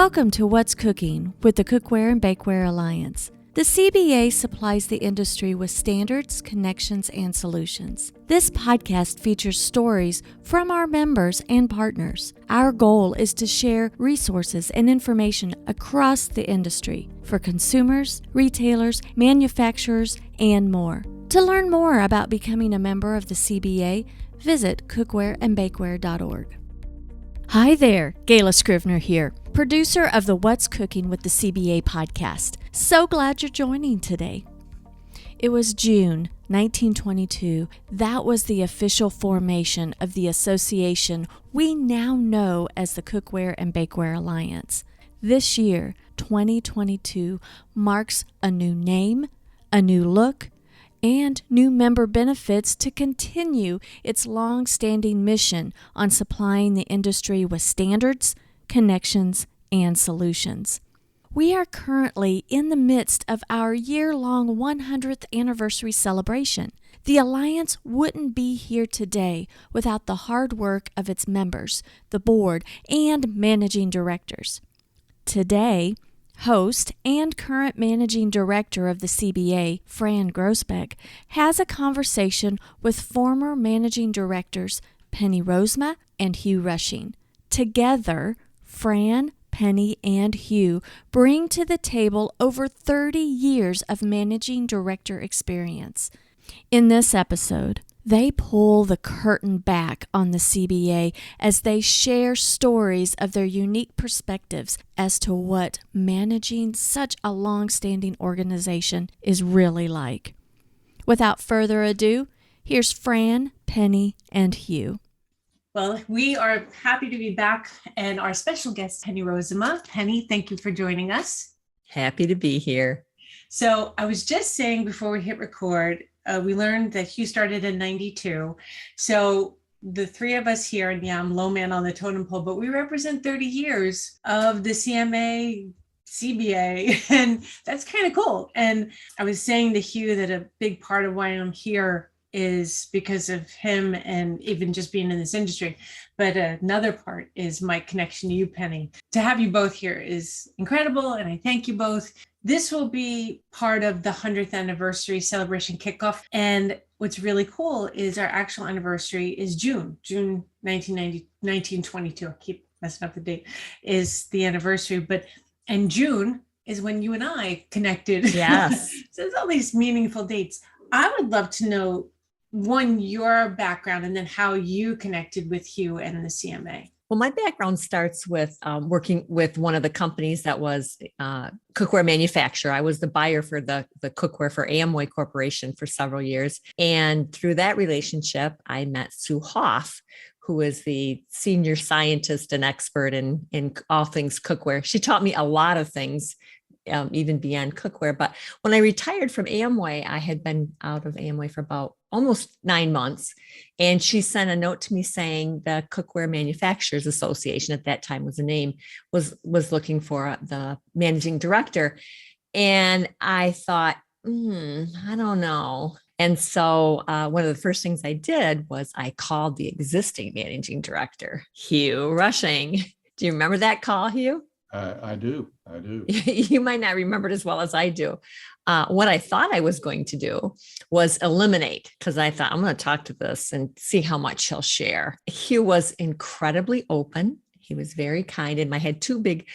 Welcome to What's Cooking with the Cookware and Bakeware Alliance. The CBA supplies the industry with standards, connections, and solutions. This podcast features stories from our members and partners. Our goal is to share resources and information across the industry for consumers, retailers, manufacturers, and more. To learn more about becoming a member of the CBA, visit cookwareandbakeware.org. Hi there, Gayla Scrivener here, producer of the What's Cooking with the CBA podcast. So glad you're joining today. It was June 1922. That was the official formation of the association we now know as the Cookware and Bakeware Alliance. This year, 2022, marks a new name, a new look, and new member benefits to continue its long-standing mission on supplying the industry with standards, connections, and solutions. We are currently in the midst of our year-long 100th anniversary celebration. The Alliance wouldn't be here today without the hard work of its members, the board, and managing directors. Today, host and current managing director of the CBA, Fran Groesbeck, has a conversation with former managing directors Penny Rosema and Hugh Rushing. Together, Fran, Penny, and Hugh bring to the table over 30 years of managing director experience. In this episode, they pull the curtain back on the CBA as they share stories of their unique perspectives as to what managing such a long-standing organization is really like. Without further ado, here's Fran, Penny, and Hugh. Well, we are happy to be back, and our special guest, Penny Rosema. Penny, thank you for joining us. Happy to be here. So I was just saying before we hit record, we learned that Hugh started in 92. So the three of us here, and yeah, I'm low man on the totem pole, but we represent 30 years of the CMA, CBA, and that's kind of cool. And I was saying to Hugh that a big part of why I'm here is because of him and even just being in this industry. But another part is my connection to you, Penny. To have you both here is incredible, and I thank you both. This will be part of the 100th anniversary celebration kickoff. And what's really cool is our actual anniversary is June 1922. I keep messing up the date, is the anniversary. And June is when you and I connected. Yes. So there's all these meaningful dates. I would love to know, one, your background, and then how you connected with Hugh and the CMA. Well, my background starts with working with one of the companies that was cookware manufacturer. I was the buyer for the cookware for Amway Corporation for several years. And through that relationship, I met Sue Hoff, who is the senior scientist and expert in all things cookware. She taught me a lot of things, even beyond cookware. But when I retired from Amway, I had been out of Amway for about almost 9 months. And she sent a note to me saying the Cookware Manufacturers Association, at that time was the name, was looking for the managing director. And I thought, I don't know. And so one of the first things I did was I called the existing managing director, Hugh Rushing. Do you remember that call, Hugh? I do. You might not remember it as well as I do. What I thought I was going to do was eliminate, because I thought I'm going to talk to this and see how much he'll share. Hugh was incredibly open. He was very kind. And I had two big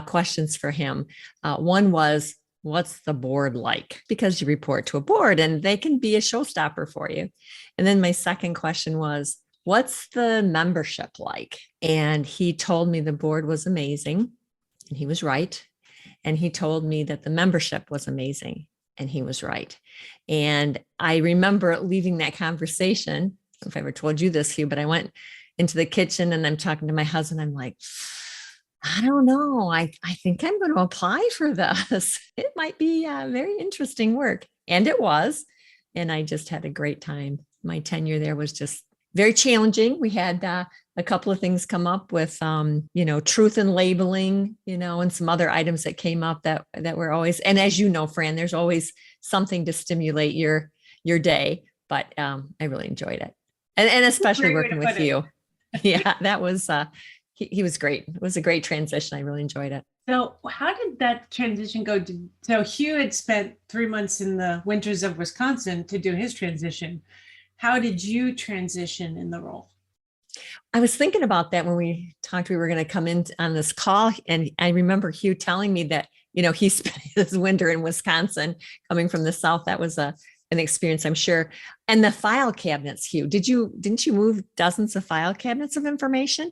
questions for him. One was, what's the board like? Because you report to a board and they can be a showstopper for you. And then my second question was, what's the membership like? And he told me the board was amazing. And he was right. And he told me that the membership was amazing. And he was right. And I remember leaving that conversation. I don't know if I ever told you this, Hugh, but I went into the kitchen and I'm talking to my husband. I'm like, I don't know. I think I'm going to apply for this. It might be very interesting work. And it was. And I just had a great time. My tenure there was just very challenging. We had a couple of things come up with, truth in labeling, and some other items that came up that were always, and as you know, Fran, there's always something to stimulate your day, but I really enjoyed it. And especially working with you. Yeah, that was, he was great. It was a great transition. I really enjoyed it. So how did that transition go? So Hugh had spent 3 months in the winters of Wisconsin to do his transition. How did you transition in the role? I was thinking about that when we talked, we were going to come in on this call. And I remember Hugh telling me that, he spent his winter in Wisconsin coming from the South. That was an experience, I'm sure. And the file cabinets, Hugh, didn't you move dozens of file cabinets of information?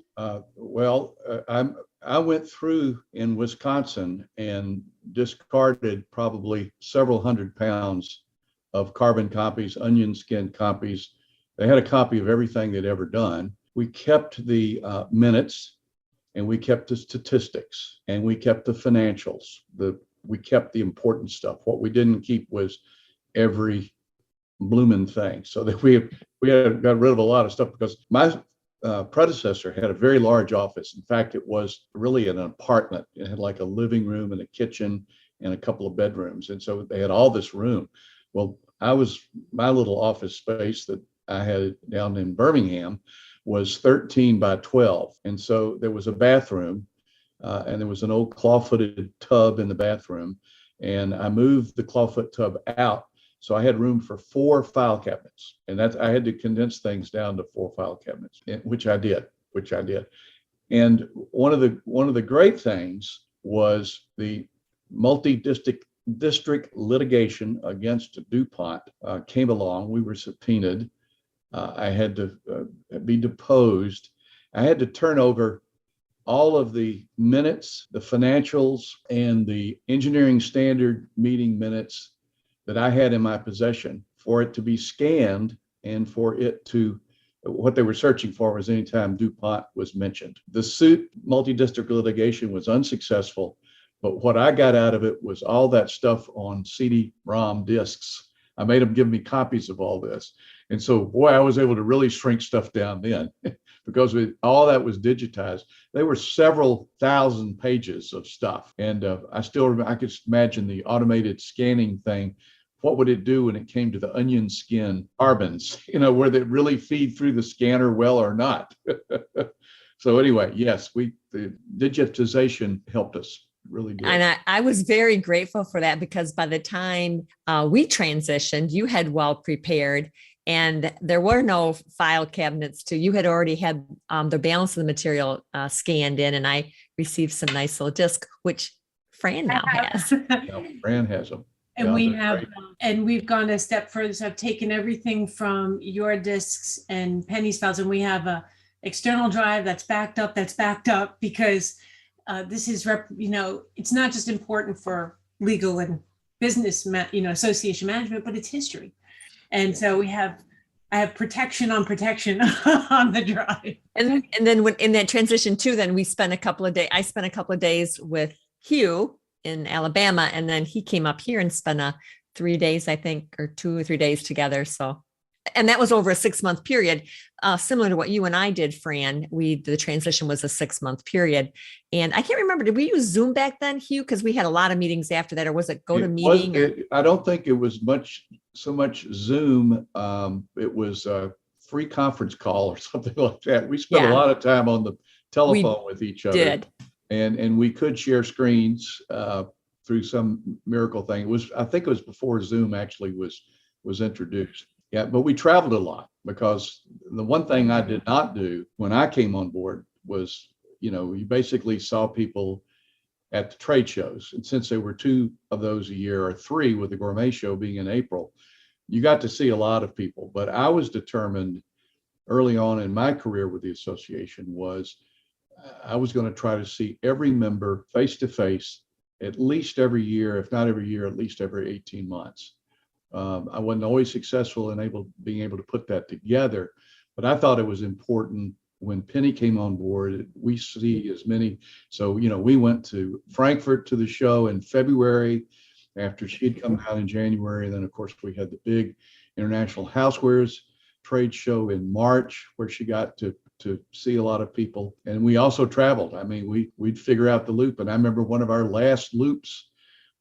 I went through in Wisconsin and discarded probably several hundred pounds of carbon copies, onion skin copies. They had a copy of everything they'd ever done. We kept the minutes, and we kept the statistics, and we kept the financials. We kept the important stuff. What we didn't keep was every blooming thing. So that we had got rid of a lot of stuff, because my predecessor had a very large office. In fact, it was really an apartment. It had like a living room and a kitchen and a couple of bedrooms. And so they had all this room. Well, my little office space that I had down in Birmingham was 13 by 12. And so there was a bathroom and there was an old claw-footed tub in the bathroom. And I moved the claw-foot tub out. So I had room for 4 file cabinets, and I had to condense things down to 4 file cabinets, which I did. And one of the great things was the multi-district litigation against DuPont came along. We were subpoenaed. I had to be deposed. I had to turn over all of the minutes, the financials, and the engineering standard meeting minutes that I had in my possession, for it to be scanned, and for it to, what they were searching for was anytime DuPont was mentioned. The suit, multi-district litigation, was unsuccessful, but what I got out of it was all that stuff on CD-ROM discs. I made them give me copies of all this. And so, boy, I was able to really shrink stuff down then because all that was digitized. There were several thousand pages of stuff. And I could imagine the automated scanning thing. What would it do when it came to the onion skin carbons, where they really feed through the scanner well or not? So anyway, yes, the digitization helped us, really did. And I was very grateful for that, because by the time we transitioned, you had well prepared, and there were no file cabinets you had already had the balance of the material scanned in, and I received some nice little discs, which Fran now has. Fran has them. And we've gone a step further. So I've taken everything from your discs and Penny's files, and we have a external drive that's backed up, because this is, it's not just important for legal and business, association management, but it's history. And so I have protection on protection on the drive. And then when in that transition too, then I spent a couple of days with Hugh in Alabama, and then he came up here and spent 3 days, I think, or 2 or 3 days together. So, and that was over a 6-month period, similar to what you and I did, Fran. The transition was a 6-month period, and I can't remember, did we use Zoom back then, Hugh? Because we had a lot of meetings after that, or was it GoToMeeting? I don't think it was so much Zoom. It was a free conference call or something like that. We spent a lot of time on the telephone with each other. Did. And we could share screens through some miracle thing. I think it was before Zoom actually was introduced. Yeah, but we traveled a lot, because the one thing I did not do when I came on board was, you basically saw people at the trade shows. And since there were 2 of those a year, or 3 with the gourmet show being in April, you got to see a lot of people. But I was determined early on in my career with the association I was going to try to see every member face to face at least every year, if not every year, at least every 18 months. I wasn't always successful in being able to put that together, but I thought it was important when Penny came on board, we see as many. So, we went to Frankfurt to the show in February after she'd come out in January. And then, of course, we had the big International Housewares trade show in March, where she got to see a lot of people. And we also traveled. I mean, we'd figure out the loop. And I remember one of our last loops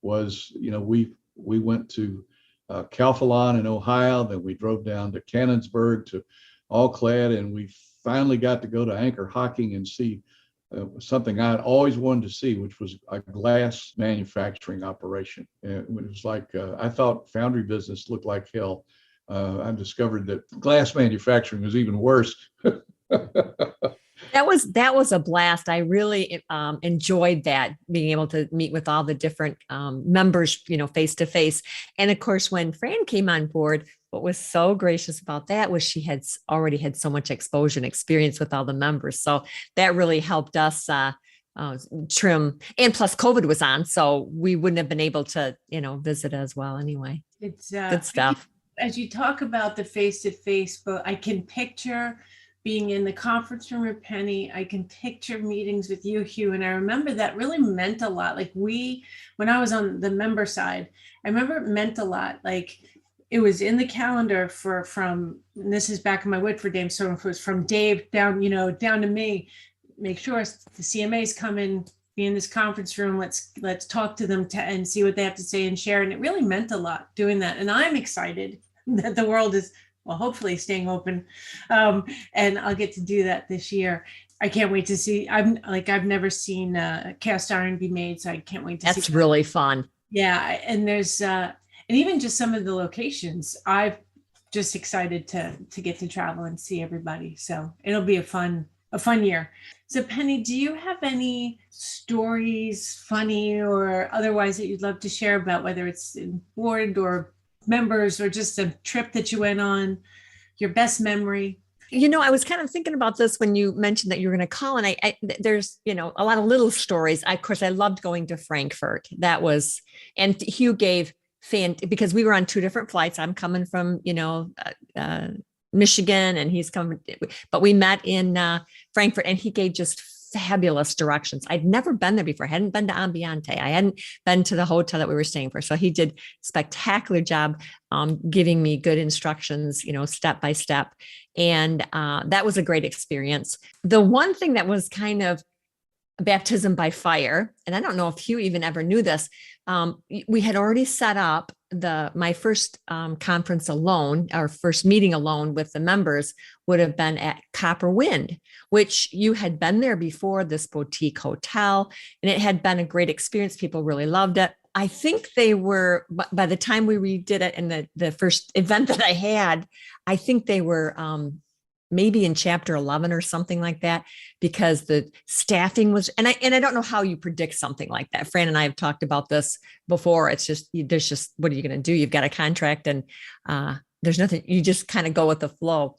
was, we went to Calphalon in Ohio, then we drove down to Cannonsburg to All Clad, and we finally got to go to Anchor Hocking and see something I'd always wanted to see, which was a glass manufacturing operation. And it was like, I thought foundry business looked like hell. I discovered that glass manufacturing was even worse. That was a blast. I really enjoyed that, being able to meet with all the different members, face to face. And of course, when Fran came on board, what was so gracious about that was she had already had so much exposure and experience with all the members. So that really helped us trim. And plus COVID was on, so we wouldn't have been able to, visit as well anyway. It's good stuff. As you talk about the face-to-face, but I can picture being in the conference room with Penny. I can picture meetings with you, Hugh. And I remember that really meant a lot. Like when I was on the member side, I remember it meant a lot. Like it was in the calendar from, and this is back in my Woodford days, so it was from Dave down, down to me, make sure the CMAs come in, be in this conference room. Let's talk to them and see what they have to say and share. And it really meant a lot doing that. And I'm excited that the world is, well, hopefully staying open. And I'll get to do that this year. I can't wait to see. I've never seen cast iron be made, so I can't wait to see. That's really fun. Yeah. And there's, and even just some of the locations, I'm just excited to get to travel and see everybody. So it'll be a fun year. So Penny, do you have any stories, funny or otherwise, that you'd love to share about, whether it's in board or members or just a trip that you went on, your best memory? I was kind of thinking about this when you mentioned that you were going to call, and I there's, a lot of little stories. Of course, I loved going to Frankfurt. And Hugh gave because we were on two different flights. I'm coming from, Michigan, and he's coming, but we met in Frankfurt, and he gave just fabulous directions. I'd never been there before. I hadn't been to Ambiente. I hadn't been to the hotel that we were staying for. So he did a spectacular job giving me good instructions, step by step. And that was a great experience. The one thing that was kind of baptism by fire, and I don't know if Hugh even ever knew this, we had already set up my first conference alone, our first meeting alone with the members would have been at Copper Wind, which you had been there before, this boutique hotel, and it had been a great experience. People really loved it. I think they were, by the time we redid it in the first event that I had, I think they were maybe in chapter 11 or something like that, because the staffing was, and I don't know how you predict something like that. Fran and I have talked about this before. It's just, what are you going to do? You've got a contract and there's nothing, you just kind of go with the flow.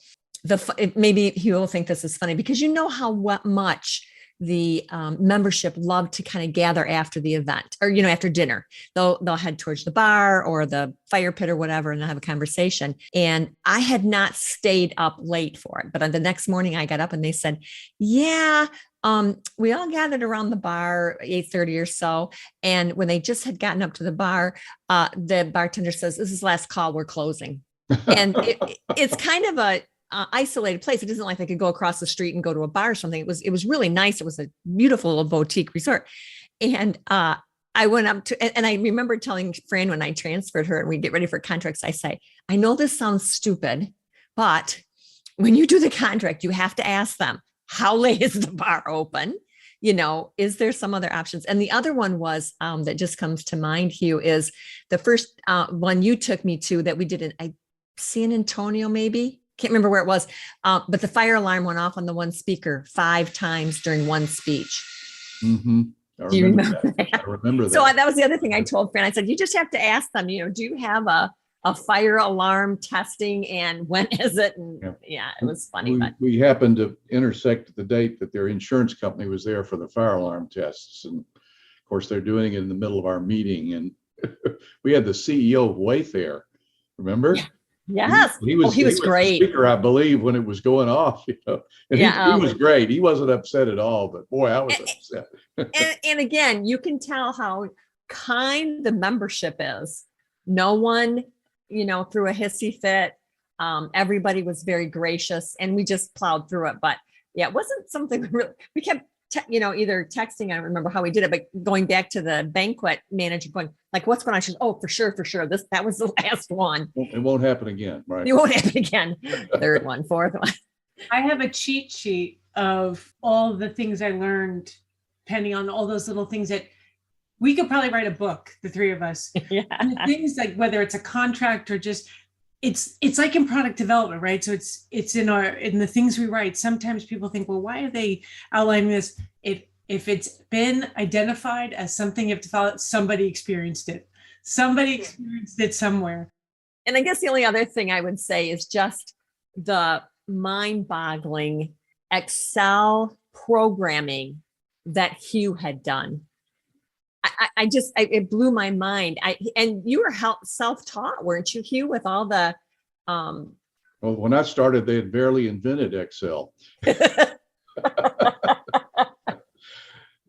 Maybe you'll think this is funny because how much the membership loved to kind of gather after the event, or after dinner. They'll head towards the bar or the fire pit or whatever, and they'll have a conversation. And I had not stayed up late for it, but on the next morning I got up and they said, "Yeah, we all gathered around the bar 8:30 or so." And when they just had gotten up to the bar, the bartender says, "This is last call. We're closing." And it's kind of a isolated place. It isn't like they could go across the street and go to a bar or something. It was really nice. It was a beautiful little boutique resort. And I went up to, and I remember telling Fran when I transferred her and we get ready for contracts, I say, "I know this sounds stupid, but when you do the contract, you have to ask them, how late is the bar open? Is there some other options?" And the other one was that just comes to mind, Hugh, is the first one you took me to that we did in San Antonio, maybe. Can't remember where it was, but the fire alarm went off on the one speaker 5 times during one speech. Mm-hmm. Do you remember that? I remember that. So that was the other thing I told Fran. I said, you just have to ask them, do you have a fire alarm testing and when is it? And yeah, it was funny. We happened to intersect the date that their insurance company was there for the fire alarm tests. And of course, they're doing it in the middle of our meeting. And we had the CEO of Wayfair, remember? Yeah. Yes. He was great. The speaker, I believe, when it was going off, And he was great. He wasn't upset at all, but boy, I was upset. and again, you can tell how kind the membership is. No one, threw a hissy fit. Everybody was very gracious and we just plowed through it. But yeah, it wasn't something we kept either texting, I don't remember how we did it, but going back to the banquet manager going, like, "What's going on?" She says, "Oh, for sure. That was the last one." It won't happen again, right? It won't happen again. Third one, fourth one. I have a cheat sheet of all the things I learned, depending on all those little things that we could probably write a book, the three of us. Yeah. And the things like whether it's a contract or just it's like in product development, right? So it's in the things we write. Sometimes people think, well, why are they outlining this? If it's been identified as something you have to follow, somebody experienced it. Somebody experienced it somewhere. And I guess the only other thing I would say is just the mind-boggling Excel programming that Hugh had done. It blew my mind. And you were self-taught, weren't you, Hugh, with all the Well, when I started, they had barely invented Excel.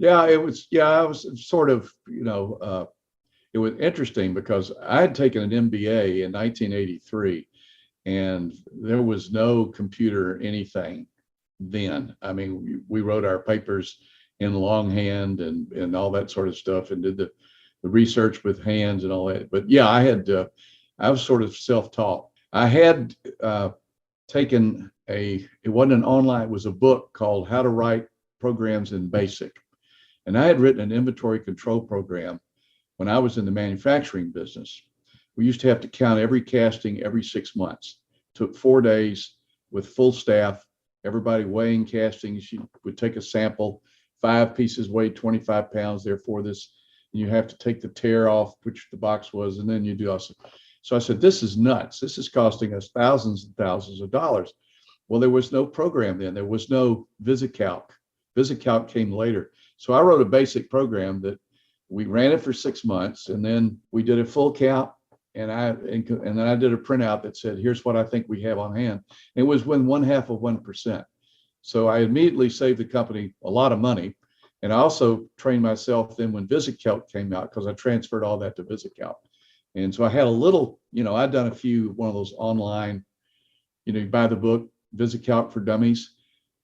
I was sort of, it was interesting because I had taken an MBA in 1983 and there was no computer anything then. I mean, we wrote our papers in longhand and all that sort of stuff and did the research with hands and all that. But yeah, I was sort of self-taught. I had taken it wasn't an online, it was a book called How to Write Programs in BASIC. And I had written an inventory control program when I was in the manufacturing business. We used to have to count every casting every 6 months. Took 4 days with full staff, everybody weighing castings. You would take a sample, 5 pieces weighed 25 pounds, therefore this, and you have to take the tear off, which the box was, and then you do also. So I said, this is nuts. This is costing us thousands and thousands of dollars. Well, there was no program then. There was no VisiCalc. VisiCalc came later. So I wrote a basic program that we ran it for 6 months, and then we did a full count, and then I did a printout that said, here's what I think we have on hand. It was within 0.5%. So I immediately saved the company a lot of money. And I also trained myself then when VisiCalc came out, because I transferred all that to VisiCalc. And so I had a little, I'd done one of those online, you buy the book, VisiCalc for Dummies,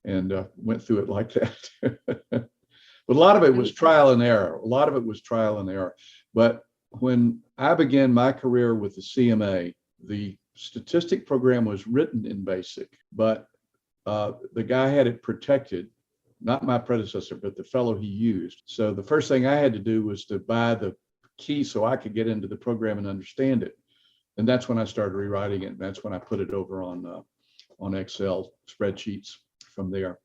and went through it like that. But a lot of it was trial and error. But when I began my career with the CMA, the statistic program was written in BASIC, but the guy had it protected, not my predecessor, but the fellow he used. So the first thing I had to do was to buy the key so I could get into the program and understand it. And that's when I started rewriting it. And that's when I put it over on Excel spreadsheets from there.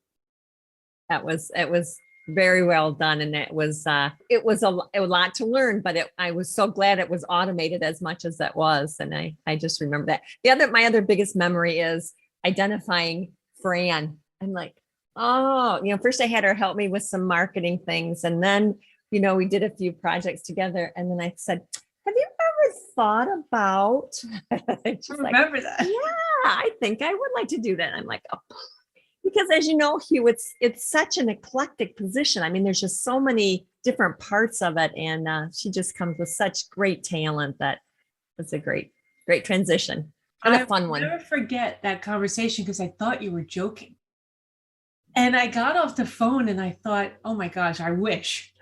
It was very well done. And it was a lot to learn, but I was so glad it was automated as much as that was. And I just remember that. My other biggest memory is identifying Fran. I'm like, oh, first I had her help me with some marketing things. And then, we did a few projects together. And then I said, have you ever thought about, I remember that. Yeah, I think I would like to do that. I'm like, oh, because as you know, Hugh, it's such an eclectic position. I mean, there's just so many different parts of it. And she just comes with such great talent that it's a great transition. And a fun one. I'll never forget that conversation because I thought you were joking. And I got off the phone and I thought, oh my gosh, I wish.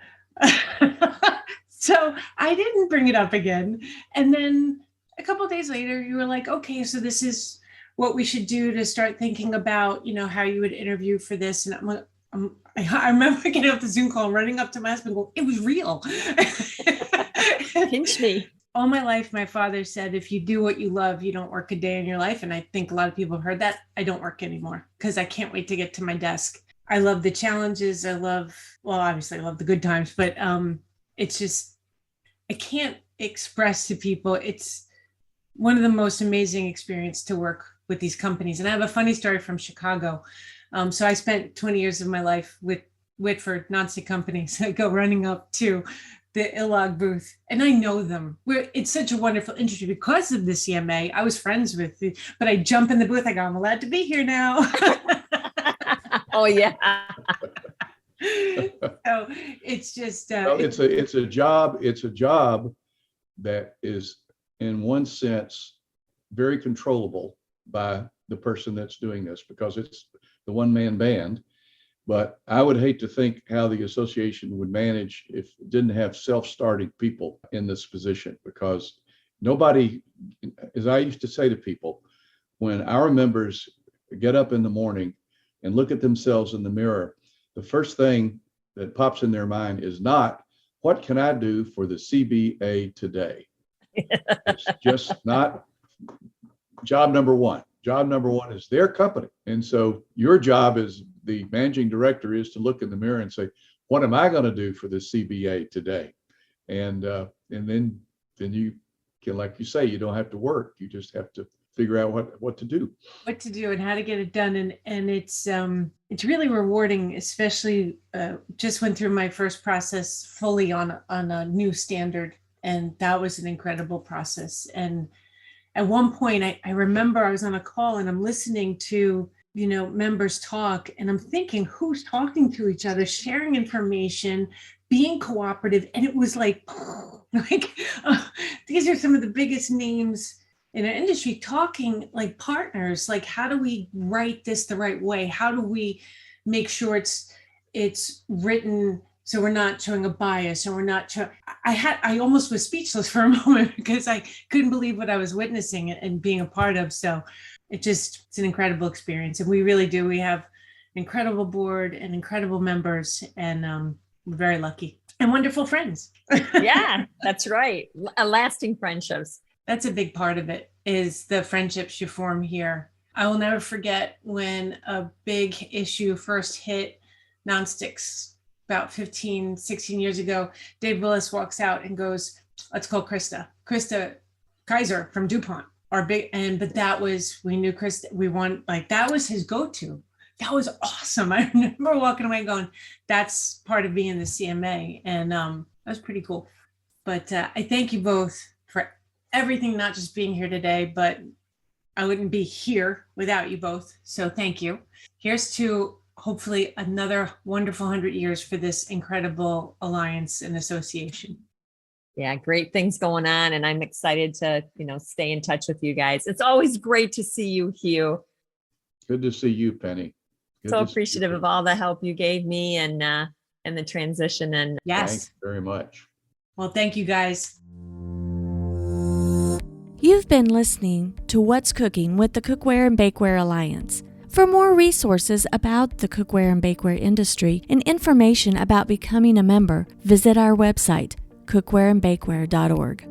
So I didn't bring it up again. And then a couple of days later, you were like, okay, so this is what we should do to start thinking about, how you would interview for this. And I remember getting off the Zoom call and running up to my husband and going, it was real. Pinch me. All my life, my father said, if you do what you love, you don't work a day in your life. And I think a lot of people have heard that. I don't work anymore because I can't wait to get to my desk. I love the challenges. Obviously I love the good times, but it's just, I can't express to people. It's one of the most amazing experiences to work with these companies. And I have a funny story from Chicago. So I spent 20 years of my life with Whitford nonstick companies. I go running up to the Illog booth, and I know them. It's such a wonderful industry because of the CMA. I was friends with, but I jump in the booth. I go, I'm allowed to be here now. Oh yeah. So it's just. It's a job. It's a job that is, in one sense, very controllable by the person that's doing this because it's the one-man band. But I would hate to think how the association would manage if it didn't have self-starting people in this position, because nobody, as I used to say to people, when our members get up in the morning, and look at themselves in the mirror, the first thing that pops in their mind is not, what can I do for the CBA today? It's just not job number one. Job number one is their company. And so your job as the managing director is to look in the mirror and say, what am I going to do for the CBA today? And then you can, like you say, you don't have to work. You just have to figure out what to do. What to do and how to get it done. And it's really rewarding, especially just went through my first process fully on a new standard. And that was an incredible process. And at one point, I remember I was on a call and I'm listening to, members talk, and I'm thinking, who's talking to each other, sharing information, being cooperative. And it was like these are some of the biggest names in our industry talking like partners. Like, how do we write this the right way? How do we make sure it's written so we're not showing a bias, and we're not I almost was speechless for a moment because I couldn't believe what I was witnessing and being a part of. So it's an incredible experience. And we really do. We have an incredible board and incredible members, and we're very lucky and wonderful friends. Yeah, that's right. Lasting friendships. That's a big part of it, is the friendships you form here. I will never forget when a big issue first hit nonsticks about 15, 16 years ago. Dave Willis walks out and goes, let's call Krista Kaiser from DuPont. We knew Krista, that was his go-to. That was awesome. I remember walking away going, that's part of being the CMA. And that was pretty cool. But I thank you both for everything, not just being here today, but I wouldn't be here without you both. So thank you. Here's to hopefully another wonderful 100 years for this incredible alliance and association. Yeah, great things going on. And I'm excited to, stay in touch with you guys. It's always great to see you, Hugh. Good to see you, Penny. Good so appreciative of all the help you gave me and the transition. And yes, thanks very much. Well, thank you guys. You've been listening to What's Cooking with the Cookware and Bakeware Alliance. For more resources about the cookware and bakeware industry and information about becoming a member, visit our website, cookwareandbakeware.org.